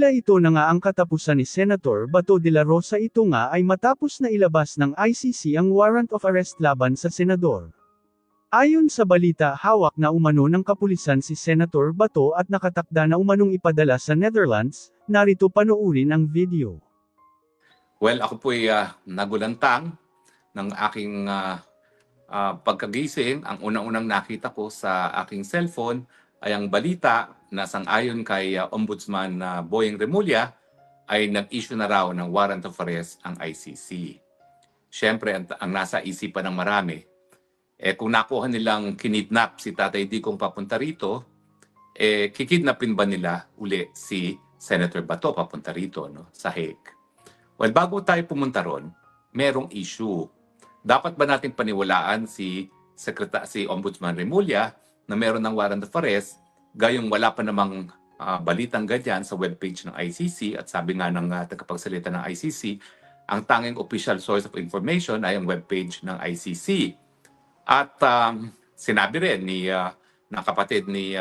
Tila ito na nga ang katapusan ni Senator Bato de la Rosa. Ito nga ay matapos na ilabas ng ICC ang warrant of arrest laban sa senador. Ayon sa balita, hawak na umano ng kapulisan si Senator Bato at nakatakda na umanong ipadala sa Netherlands. Narito panoorin ang video. Well, ako po'y nagulantang ng aking pagkagising. Ang unang-unang nakita ko sa aking cellphone ay ang balita na sang-ayon kay Ombudsman Boyeng Remulla ay nag-issue na raw ng warrant of arrest ang ICC. Siyempre, ang nasa isipan ng marami, kung nakuha nilang kinidnap si Tatay Digong papunta rito, kikidnapin ba nila uli si Senator Bato papunta rito, no, sa Hague? Well, bago tayo pumunta ron, merong issue. Dapat ba natin paniwalaan si Ombudsman Remulla na meron ng warrant of arrest, gayong wala pa namang balitang ganyan sa webpage ng ICC, at sabi nga ng tagapagsalita ng ICC, ang tanging official source of information ay ang webpage ng ICC. At sinabi rin ng kapatid ni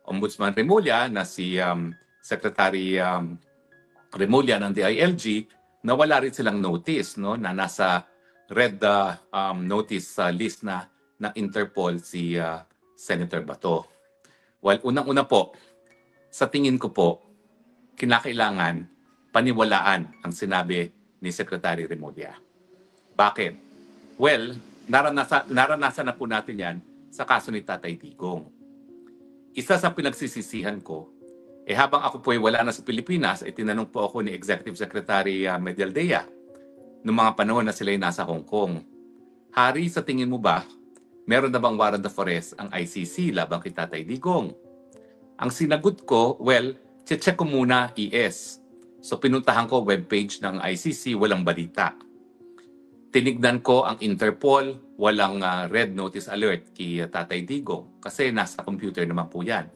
Ombudsman Remulla na si Secretary Remulla ng DILG na wala rin silang notice, no, na nasa red notice list na ng Interpol si Senator Bato. Well, unang-una po, sa tingin ko po, kinakailangan paniwalaan ang sinabi ni Secretary Remulla. Bakit? Well, naranasan na po natin yan sa kaso ni Tatay Digong. Isa sa pinagsisisihan ko, habang ako po ay wala na sa Pilipinas, tinanong po ako ni Executive Secretary Medialdea noong mga panahon na sila ay nasa Hong Kong. Hari, sa tingin mo ba, meron na bang warrant of arrest ang ICC labang kay Tatay Digong? Ang sinagot ko, well, check ko muna ES. So pinuntahan ko webpage ng ICC, walang balita. Tinignan ko ang Interpol, walang red notice alert kay Tatay Digong kasi nasa computer naman po yan.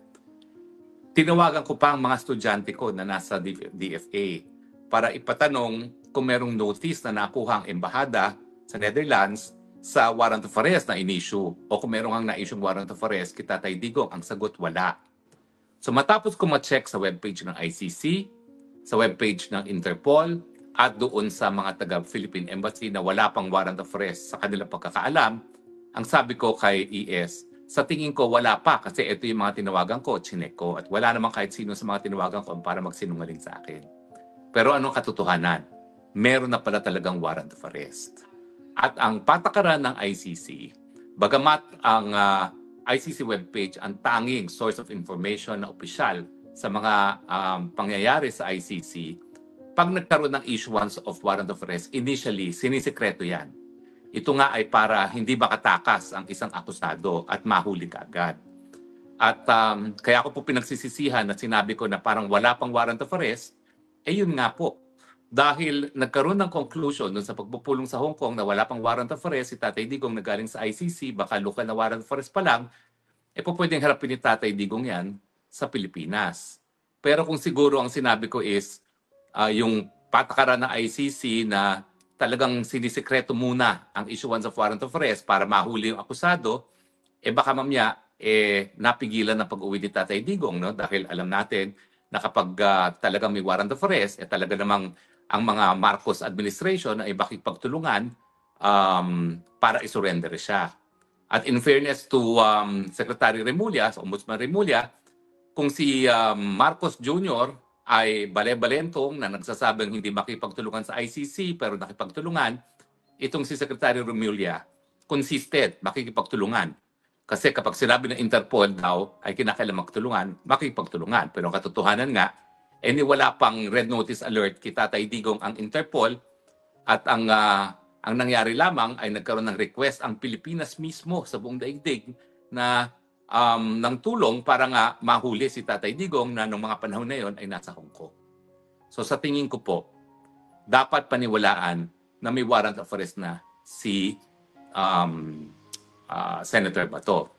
Tinawagan ko pa ang mga estudyante ko na nasa DFA para ipatanong kung merong notice na nakuha ang embahada sa Netherlands sa warrant of arrest na in-issue o kung merong na-issue warrant of arrest kay Tatay Digong. Ang sagot, wala. So matapos ko ma-check sa webpage ng ICC, sa webpage ng Interpol, at doon sa mga taga-Philippine Embassy na wala pang warrant of arrest sa kanilang pagkakaalam, ang sabi ko kay ES, sa tingin ko wala pa kasi ito yung mga tinawagan ko, chinek ko, at wala naman kahit sino sa mga tinawagan ko para magsinungaling sa akin. Pero anong katotohanan? Meron na pala talagang warrant of arrest. At ang patakaran ng ICC, bagamat ang ICC webpage ang tanging source of information na opisyal sa mga pangyayari sa ICC, pag nagkaroon ng issuance of warrant of arrest, initially, sinisekreto yan. Ito nga ay para hindi makatakas ang isang akusado at mahuli kaagad. At kaya ako po pinagsisisihan na sinabi ko na parang wala pang warrant of arrest, yun nga po. Dahil nagkaroon ng conclusion dun sa pagpupulong sa Hong Kong na wala pang warrant of arrest, si Tatay Digong na galing sa ICC, baka lokal na warrant of arrest pa lang, po pwedeng harapin ni Tatay Digong yan sa Pilipinas. Pero kung siguro ang sinabi ko is yung patakaran ng ICC na talagang sinisekreto muna ang issuance of warrant of arrest para mahuli yung akusado, baka mamaya napigilan na pag-uwi ni Tatay Digong, no? Dahil alam natin na kapag talagang may warrant of arrest, talaga namang ang mga Marcos administration ay makikipagtulungan para isurrender siya. At in fairness to Secretary Remulla, Ombudsman Remulla, kung si Marcos Jr. ay bale-balentong na nagsasabing hindi makipagtulungan sa ICC pero nakipagtulungan, itong si Secretary Remulla consistent makikipagtulungan. Kasi kapag sinabi ng Interpol daw ay kinakailangan magtulungan, makikipagtulungan. Pero ang katotohanan nga, wala pang red notice alert kay Tatay Digong ang Interpol, at ang nangyari lamang ay nagkaroon ng request ang Pilipinas mismo sa buong daigdig na ng tulong para nga mahuli si Tatay Digong na noong mga panahon na yon ay nasa Hong Kong. So sa tingin ko po, dapat paniwalaan na may warrant of arrest na si Senator Bato.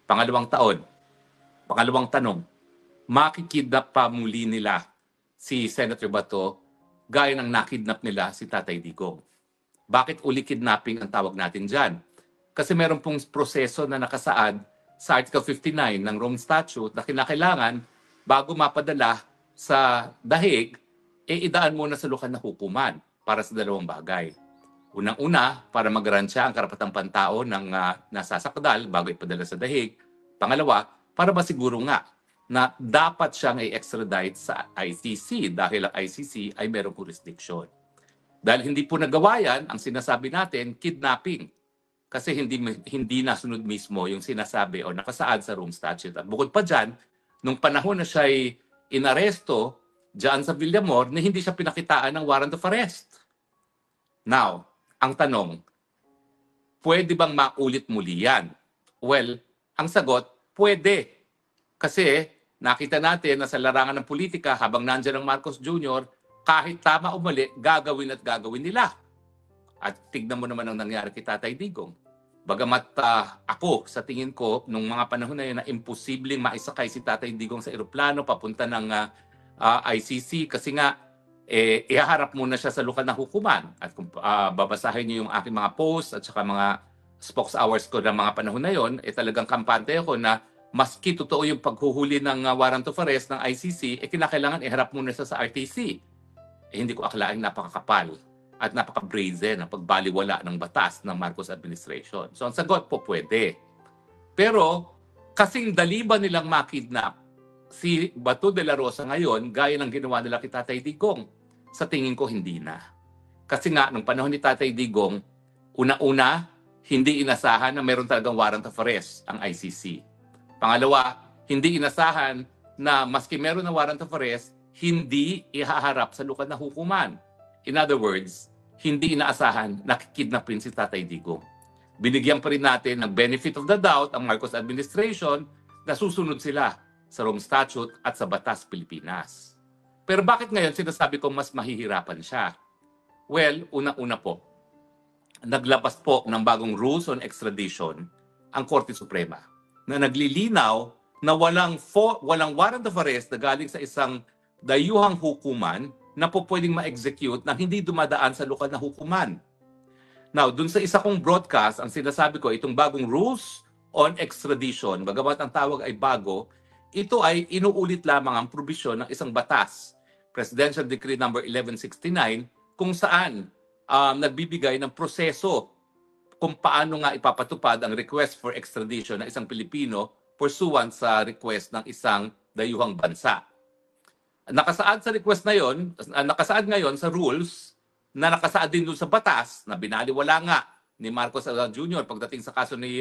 Pangalawang tanong, makikidnap pa muli nila si Senator Bato gaya ng nakidnap nila si Tatay Digong. Bakit uli kidnapping ang tawag natin dyan? Kasi meron pong proseso na nakasaad sa Article 59 ng Rome Statute na kinakailangan bago mapadala sa dahig, idaan muna sa lokal na hukuman para sa dalawang bagay. Unang-una, para mag-garansya ang karapatang pantao ng nasasakdal bago ipadala sa dahig. Pangalawa, para masiguro nga na dapat siyang i-extradite sa ICC dahil ang ICC ay merong jurisdiction. Dahil hindi po nagawa yan, ang sinasabi natin, kidnapping. Kasi hindi nasunod mismo yung sinasabi o nakasaad sa Rome Statute. At bukod pa dyan, nung panahon na siya ay inaresto dyan sa Villamor, na hindi siya pinakitaan ng warrant of arrest. Now, ang tanong, pwede bang maulit muli yan? Well, ang sagot, pwede. Kasi nakita natin na sa larangan ng politika, habang nandiyan ang Marcos Jr., kahit tama o mali, gagawin at gagawin nila. At tignan mo naman ang nangyari kay Tatay Digong. Bagamat ako, sa tingin ko, nung mga panahon na yun na imposibleng maisakay si Tatay Digong sa eroplano papunta ng ICC kasi nga ihaharap muna siya sa lokal na hukuman. At kung babasahin niyo yung aking mga posts at saka mga spokes hours ko ng mga panahon na yun, talagang kampante ako na maski totoo yung paghuhuli ng warrant of arrest ng ICC, kinakailangan iharap muna siya sa RTC. Hindi ko akalaing napakakapal at napaka-brazen ang pagbaliwala ng batas ng Marcos administration. So ang sagot po, pwede. Pero kasing dali ba nilang makidnap si Bato de la Rosa ngayon gaya ng ginawa nila kay Tatay Digong? Sa tingin ko, hindi na. Kasi nga, nung panahon ni Tatay Digong, una-una, hindi inasahan na meron talagang warrant of arrest ang ICC. Pangalawa, hindi inasahan na maski meron na warrant of arrest, hindi ihaharap sa lokal na hukuman. In other words, hindi inaasahan na kidnapin si Tatay Digong. Binigyan pa rin natin ng benefit of the doubt ang Marcos administration na susunod sila sa Rome Statute at sa Batas Pilipinas. Pero bakit ngayon sinasabi ko mas mahihirapan siya? Well, una-una po, naglabas po ng bagong rules on extradition ang Korte Suprema na naglilinaw na walang warrant of arrest na galing sa isang dayuhang hukuman na po pwedeng ma-execute na hindi dumadaan sa lokal na hukuman. Now, dun sa isa kong broadcast, ang sinasabi ko, itong bagong rules on extradition, bagamat ang tawag ay bago, ito ay inuulit lamang ang probisyon ng isang batas, Presidential Decree number 1169, kung saan nagbibigay ng proseso kung paano nga ipapatupad ang request for extradition ng isang Pilipino pursuant sa request ng isang dayuhang bansa. Nakasaad sa request na yon, nakasaad ngayon sa rules na nakasaad din doon sa batas na binaliwala nga ni Marcos Jr. pagdating sa kaso ni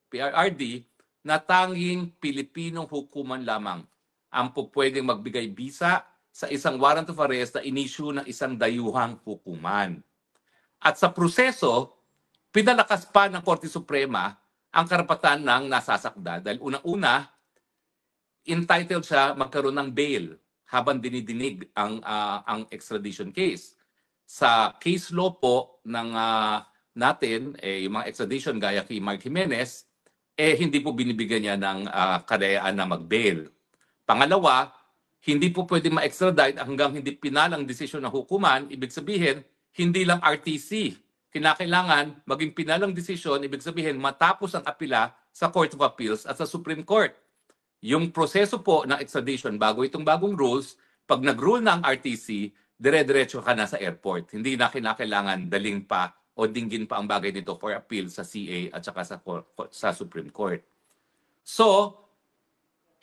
PRRD na tanging Pilipinong hukuman lamang ang pwedeng magbigay bisa sa isang warrant of arrest na in-issue ng isang dayuhang hukuman. At sa proseso, pinalakas pa ng Korte Suprema ang karapatan ng nasasakda dahil unang-una, entitled siya magkaroon ng bail habang dinidinig ang extradition case. Sa case law po ng natin, yung mga extradition gaya kay Mark Jimenez, hindi po binibigyan niya ng kadayaan na mag-bail. Pangalawa, hindi po pwede ma-extradite hanggang hindi pinalang desisyon ng hukuman. Ibig sabihin, hindi lang RTC. Kinakailangan maging pinalang desisyon, ibig sabihin matapos ang apila sa Court of Appeals at sa Supreme Court. Yung proseso po ng extradition bago itong bagong rules, pag nag-rule na ang RTC, dire-diretso ka na sa airport. Hindi na kinakailangan daling pa o dinggin pa ang bagay nito for appeal sa CA at saka sa Supreme Court. So,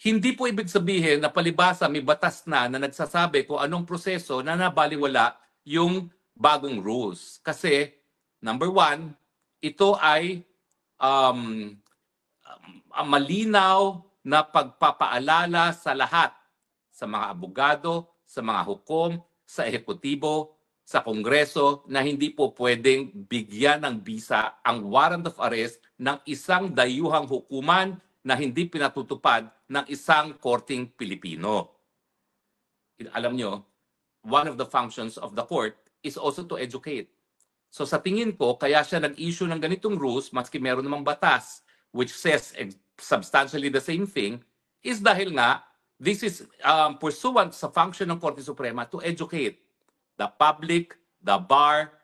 hindi po ibig sabihin na palibasa may batas na nagsasabi kung anong proseso na nabaliwala yung bagong rules. Kasi, number one, ito ay malinaw na pagpapaalala sa lahat, sa mga abogado, sa mga hukom, sa ehekutibo, sa kongreso, na hindi po pwedeng bigyan ng bisa ang warrant of arrest ng isang dayuhang hukuman na hindi pinatutupad ng isang korting Pilipino. Alam nyo, one of the functions of the court is also to educate. So sa tingin ko, kaya siya nag-issue ng ganitong rules, maski meron namang batas, which says substantially the same thing, is dahil nga, this is pursuant sa function ng Korte Suprema to educate the public, the bar,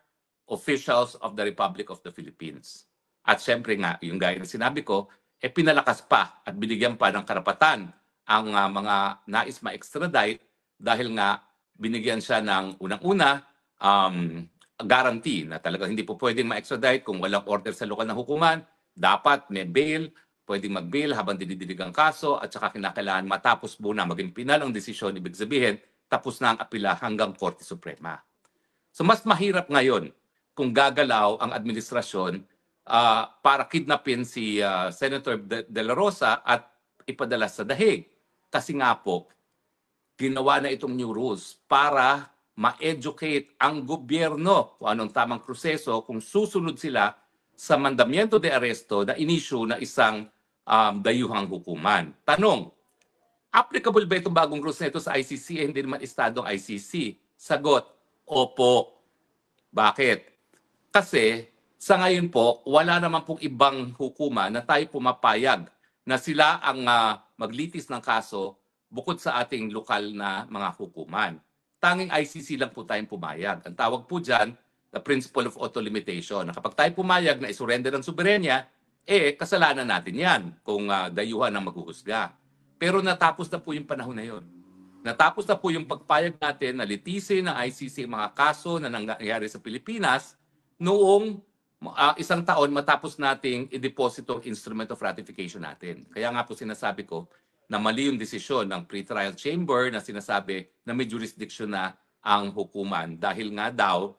officials of the Republic of the Philippines. At syempre nga, yung gaya na sinabi ko, pinalakas pa at binigyan pa ng karapatan ang mga nais ma-extradite dahil nga binigyan siya ng unang-una guarantee na talaga hindi po pwedeng ma-extradite kung walang order sa lokal na hukuman. Dapat may bail, pwedeng mag-bail habang dinidinig ang kaso at saka kinakailangan matapos muna maging pinal ang desisyon. Ibig sabihin, tapos na ang apela hanggang Korte Suprema. So mas mahirap ngayon kung gagalaw ang administrasyon para kidnapin si Senator De La Rosa at ipadala sa dahig. Kasi nga po, ginawa na itong new rules para ma-educate ang gobyerno kung anong tamang proseso kung susunod sila sa mandamiento de aresto na inisyu na isang dayuhang hukuman. Tanong, applicable ba itong bagong rules na ito sa ICC? Hindi naman estadong ICC. Sagot, opo. Bakit? Kasi sa ngayon po, wala naman pong ibang hukuman na tayo pumapayag na sila ang maglitis ng kaso bukod sa ating lokal na mga hukuman. Tanging ICC lang po tayong pumayag. Ang tawag po dyan, the principle of auto-limitation. Na kapag tayo pumayag na isurrender ang soberenya, kasalanan natin yan kung dayuhan ang maghuhusga. Pero natapos na po yung panahon na yun. Natapos na po yung pagpayag natin na litisin ng ICC mga kaso na nangyayari sa Pilipinas noong isang taon matapos nating i-deposito ang instrument of ratification natin. Kaya nga po sinasabi ko na mali yung desisyon ng pre-trial chamber na sinasabi na may jurisdiction na ang hukuman dahil nga daw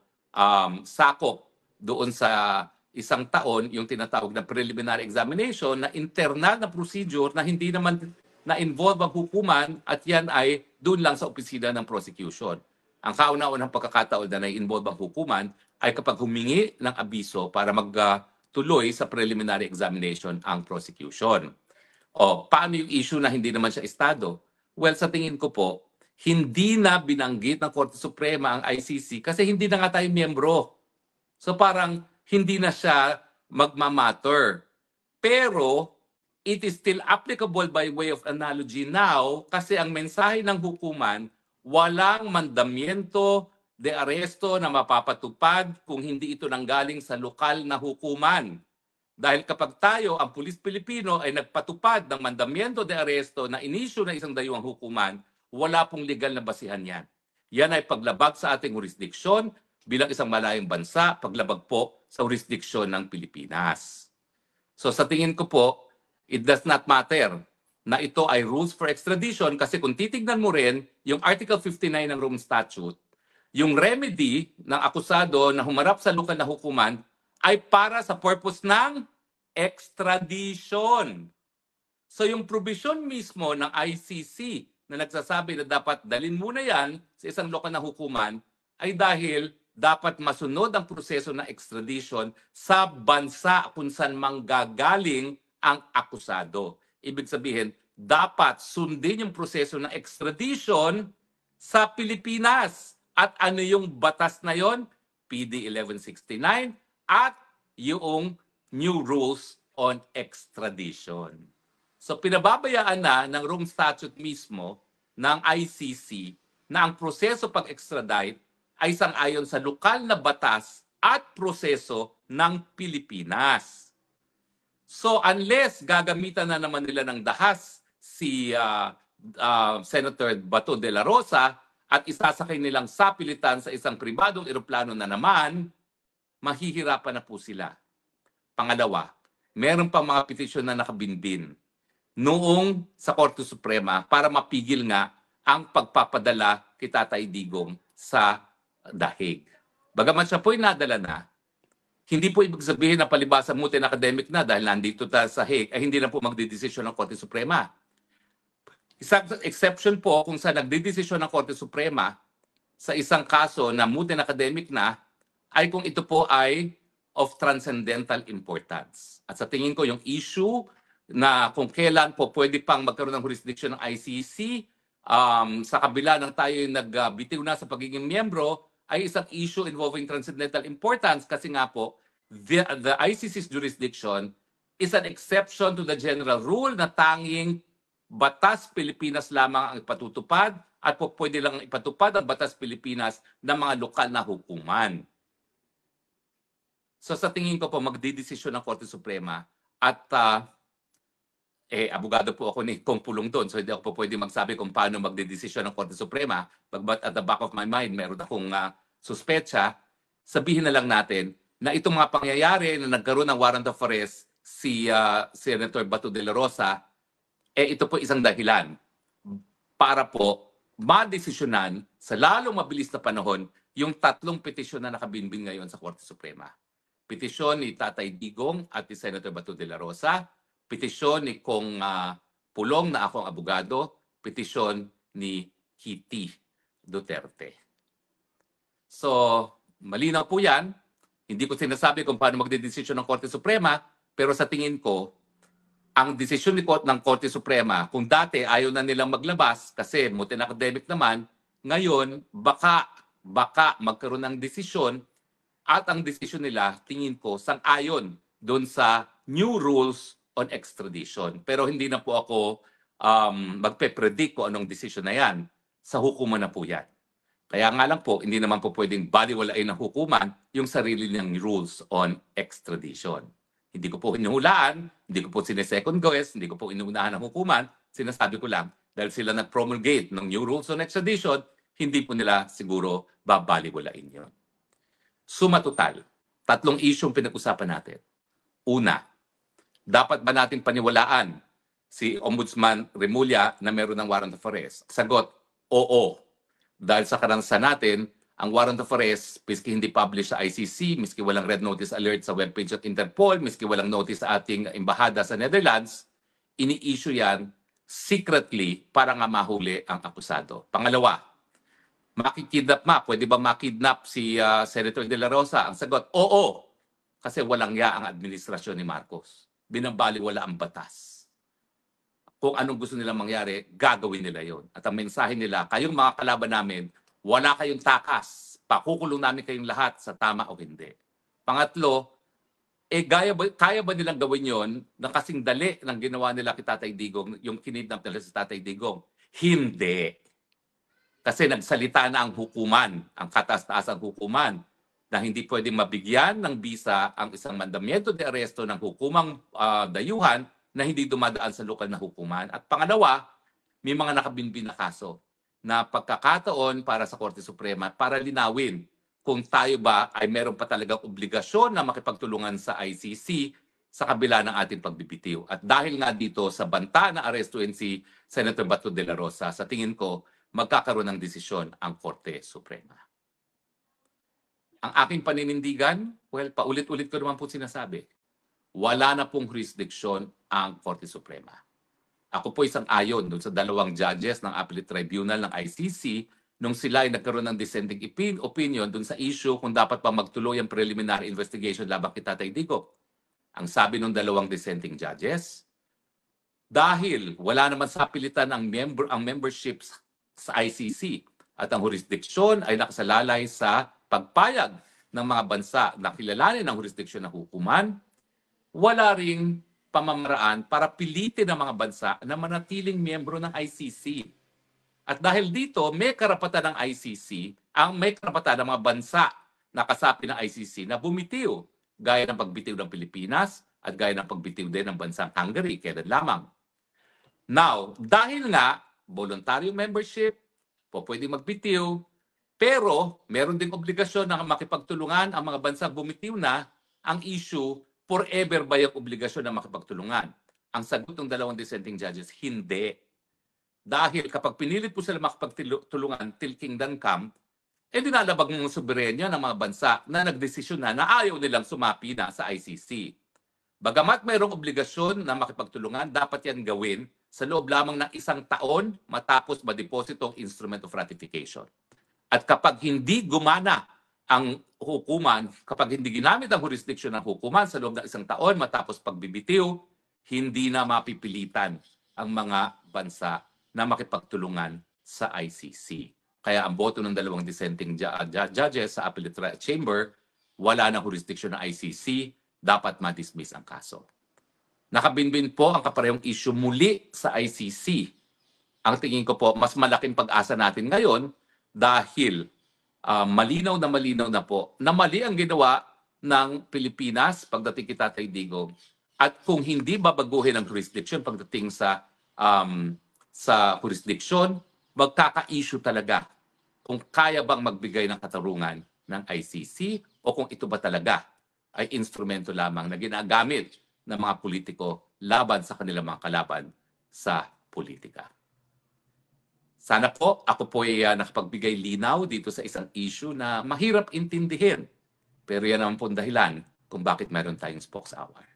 sakop doon sa isang taon yung tinatawag na preliminary examination na internal na procedure na hindi naman na-involve ang hukuman at yan ay doon lang sa opisina ng prosecution. Ang kauna-unang pagkakataon na na-involve ang hukuman ay kapag humingi ng abiso para magtuloy sa preliminary examination ang prosecution. O, paano yung issue na hindi naman siya estado? Well, sa tingin ko po, hindi na binanggit ng Korte Suprema ang ICC kasi hindi na nga tayo miyembro. So parang hindi na siya magmamatter. Pero it is still applicable by way of analogy now kasi ang mensahe ng hukuman, walang mandamiento de aresto na mapapatupad kung hindi ito nanggaling sa lokal na hukuman. Dahil kapag tayo, ang pulis Pilipino, ay nagpatupad ng mandamiento de aresto na inisyu na isang dayuhang hukuman, wala pong legal na basihan yan. Yan ay paglabag sa ating jurisdiksyon bilang isang malayang bansa, paglabag po sa jurisdiksyon ng Pilipinas. So sa tingin ko po, it does not matter na ito ay rules for extradition kasi kung titignan mo rin yung Article 59 ng Rome Statute, yung remedy ng akusado na humarap sa lokal na hukuman ay para sa purpose ng extradition. So yung provision mismo ng ICC na nagsasabi na dapat dalhin muna yan sa isang lokal na hukuman ay dahil dapat masunod ang proseso ng extradition sa bansa kung saan manggagaling ang akusado. Ibig sabihin, dapat sundin yung proseso ng extradition sa Pilipinas. At ano yung batas na yon? PD 1169 at yung new rules on extradition. So pinababayaan na ng Rome Statute mismo ng ICC na ang proseso pag-extradite ay sang-ayon sa lokal na batas at proseso ng Pilipinas. So unless gagamitan na naman nila ng dahas si Senator Bato de la Rosa at isasakay nilang sapilitan sa isang pribadong eroplano na naman, mahihirapan na po sila. Pangalawa, meron pang mga petisyon na nakabinbin noong sa Korte Suprema para mapigil nga ang pagpapadala kay Tatay Digong sa dahig. Bagaman siya po'y nadala na, hindi po ibig sabihin na palibasa mutin academic na dahil nandito tayo sa Hague, ay hindi na po magdidesisyon ng Korte Suprema. Isang exception po kung saan nagdidesisyon ng Korte Suprema sa isang kaso na mutin academic na, ay kung ito po ay of transcendental importance. At sa tingin ko, yung issue na kung kailan po pwede pang magkaroon ng jurisdiction ng ICC, sa kabila ng tayo nagbitiw na sa pagiging miyembro, ay isang issue involving transcendental importance kasi nga po, the ICC's jurisdiction is an exception to the general rule na tanging batas Pilipinas lamang ang ipatutupad at po pwede lang ipatupad ang batas Pilipinas ng mga lokal na hukuman. So sa tingin ko po, magdidesisyon ng Korte Suprema at abogado po ako ni Kong Pulong doon, so hindi ako po pwede magsabi kung paano magdedesisyon ng Korte Suprema. But at the back of my mind, meron akong suspecha. Sabihin na lang natin na itong mga pangyayari na nagkaroon ng warrant of arrest si Senator Bato de la Rosa, ito po isang dahilan para po madesisyonan sa lalong mabilis na panahon yung 3 petisyon na nakabinbin ngayon sa Korte Suprema. Petisyon ni Tatay Digong at ni Senator Bato de la Rosa, petisyon ni Kong Pulong na ako ang abogado, petisyon ni Kitty Duterte. So, malinaw po yan. Hindi ko sinasabi kung paano magdedesisyon ng Korte Suprema, pero sa tingin ko, ang desisyon ng Korte Suprema, kung dati ayaw na nilang maglabas kasi mutin academic naman, ngayon baka magkaroon ng desisyon at ang desisyon nila, tingin ko, sang-ayon doon sa new rules on extradition. Pero hindi na po ako magpe-predict kung anong desisyon na yan. Sa hukuman na po yan. Kaya nga lang po, hindi naman po pwedeng baliwalain ng hukuman yung sarili niyang rules on extradition. Hindi ko po hinuhulaan, hindi ko po sinesecond guess, hindi ko po inuunahan ng hukuman. Sinasabi ko lang, dahil sila nag-promulgate ng new rules on extradition, hindi po nila siguro babaliwalain yun. Suma total, 3 isyong pinag-usapan natin. Una, dapat ba natin paniwalaan si Ombudsman Remulla na meron ng warrant of arrest? Sagot, oo. Dahil sa karanasan natin, ang warrant of arrest, miski hindi publish sa ICC, miski walang red notice alert sa webpage at Interpol, miski walang notice sa ating embahada sa Netherlands, ini-issue yan secretly para nga mahuli ang akusado. Pangalawa, makikidnap pwede ba makidnap si Senator De La Rosa? Ang sagot, oo. Kasi walang ya ang administrasyon ni Marcos. Binabaliwala ang batas. Kung anong gusto nilang mangyari, gagawin nila yon. At ang mensahe nila, kayong mga kalaban namin, wala kayong takas. Pakukulong namin kayong lahat sa tama o hindi. Pangatlo, kaya ba nilang gawin yon na kasing dali ng ginawa nila kay Tatay Digong, yung kinidnap nila si Tatay Digong? Hindi. Kasi nagsalita na ang hukuman, ang kataas-taasang hukuman, na hindi pwedeng mabigyan ng bisa ang isang mandamiento de aresto ng hukumang dayuhan na hindi dumadaan sa lokal na hukuman. At pangalawa, may mga nakabinbin na kaso na pagkakataon para sa Korte Suprema para linawin kung tayo ba ay meron pa talagang obligasyon na makipagtulungan sa ICC sa kabila ng ating pagbibitiw. At dahil nga dito sa banta na arestuin si Senator Bato de la Rosa, sa tingin ko, magkakaroon ng desisyon ang Korte Suprema. Ang aking paninindigan, well, paulit-ulit ko naman po sinasabi, wala na pong jurisdiksyon ang Korte Suprema. Ako po isang ayon doon sa 2 judges ng Appellate Tribunal ng ICC nung sila ay nagkaroon ng dissenting opinion doon sa issue kung dapat pa magtuloy ang preliminary investigation laban kay Tatay Digong. Ang sabi ng 2 dissenting judges, dahil wala naman sa pilitan ang membership sa ICC at ang jurisdiksyon ay nakasalalay sa pagpayag ng mga bansa na kilalanin ang jurisdiksyon ng hukuman, wala ring pamamaraan para pilitin ng mga bansa na manatiling miyembro ng ICC. At dahil dito, may karapatan ng ICC, may karapatan ng mga bansa na kasapi ng ICC na bumitiw, gaya ng pagbitiw ng Pilipinas at gaya ng pagbitiw din ng bansang Hungary, kailan lamang. Now, dahil nga, voluntary membership, pwedeng magbitiw, pero meron ding obligasyon na makipagtulungan ang mga bansang bumitiw na. Ang issue, forever ba yung obligasyon na makipagtulungan? Ang sagot ng 2 dissenting judges, hindi. Dahil kapag pinilit po sila makipagtulungan till kingdom come, dinalabag ng soberenya ng mga bansa na nagdesisyon na ayaw nilang sumapi na sa ICC. Bagamat mayroong obligasyon na makipagtulungan, dapat yan gawin sa loob lamang ng 1 taon matapos madeposito ang instrument of ratification. At kapag hindi gumana ang hukuman, kapag hindi ginamit ang jurisdiction ng hukuman sa loob ng 1 taon matapos pagbibitiw, hindi na mapipilitan ang mga bansa na makipagtulungan sa ICC. Kaya ang boto ng 2 dissenting judges sa Appellate Chamber, wala na jurisdiction ng ICC, dapat ma-dismiss ang kaso. Nakabinbin po ang kaparehong issue muli sa ICC. Ang tingin ko po, mas malaking pag-asa natin ngayon dahil malinaw na po na mali ang ginawa ng Pilipinas pagdating kay Tatay Digong At kung hindi babaguhin ang jurisdiction pagdating sa jurisdiction, magkaka-issue talaga kung kaya bang magbigay ng katarungan ng ICC o kung ito ba talaga ay instrumento lamang na ginagamit ng mga politiko laban sa kanilang mga kalaban sa politika. Sana po ako po ay nakapagbigay linaw dito sa isang issue na mahirap intindihin. Pero yan naman po ang dahilan kung bakit meron tayong spokes hour.